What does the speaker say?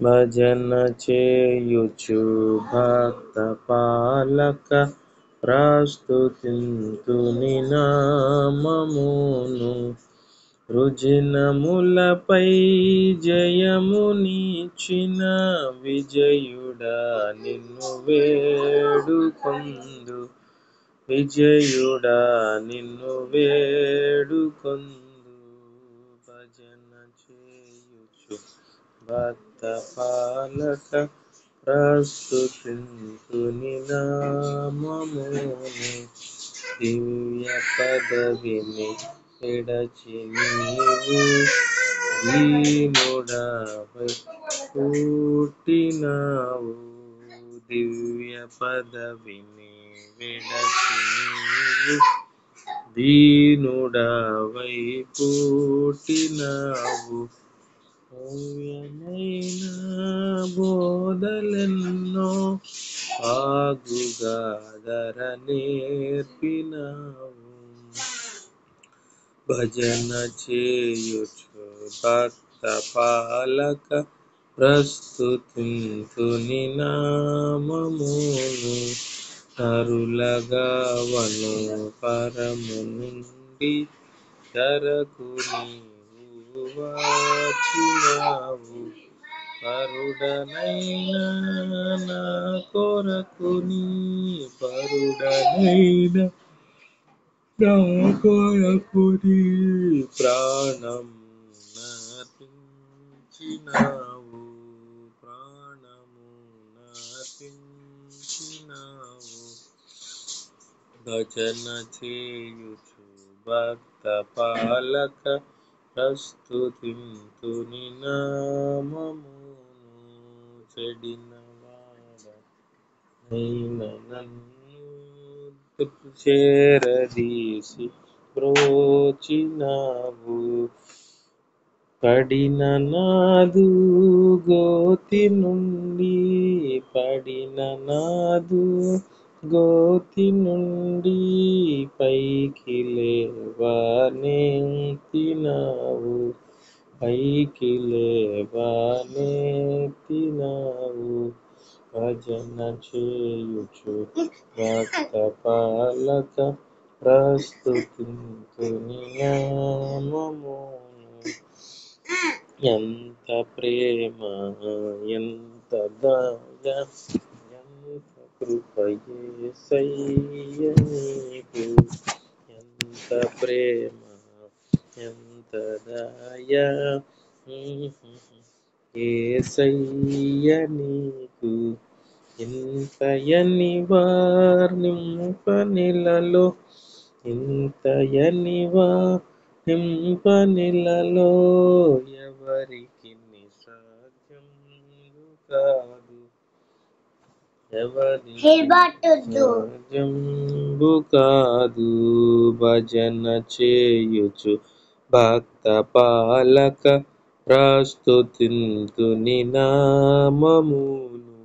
భజన చేయుచు భక్త పాలక ప్రస్తుతింతుని నామమును. రుజినములపై జయమునిచిన విజయుడా నిన్ను వేడుకొందు. విజయుడా నిన్ను వేడుకొందు. భజన చేయుచు భక్త పాలక ప్రస్తుతింతుని నామమును. దివ్య పదవిని విడచి నీవు దీనుడవై పుట్టినావు. దివ్య పదవిని విడచి నీవు దీనుడవై పుట్టినావు. భవ్యమైన బోధలెన్నో ఆగుగాదర నేర్పినావు. భజన చేయుచు భక్త పాలక ప్రస్తుతింతుని నామమును. నరులగావను పరము నుండి ధరకు నీవు వచ్చినావు. పరుడనైనా నా కొరకు నీ పరుడనైనా నా కొరకు నీ ప్రాణం నర్పించినావు. ప్రాణము నర్పించినావు. భజన చేయుచు భక్త పాలక ప్రస్తుతింతుని నామమును. చెడిన వాడనైన నన్ను చేరదీసి బ్రోచినావు. పడిన నాదు గోతి నుండి పైకి లేవనెత్తినావు. పైకి లేవనెత్తినావు. భజన చేయుచు భక్త పాలక ప్రస్తుతింతుని నామమును. ఎంత ప్రేమ ఎంత దయ ఎంత కృప యేసయ్య నీకు. ఎంత ప్రేమ ఎంత దయ యేసయ్య నీకు. ఇంతయని వర్ణింపనిలలో ఇంతయనివా ఎవరికి సాధ్యంబు కాదు. ఎవరికి సాధ్యంబు కాదు. భజన చేయుచు భక్త పాలక ప్రస్తుతింతుని నామమును.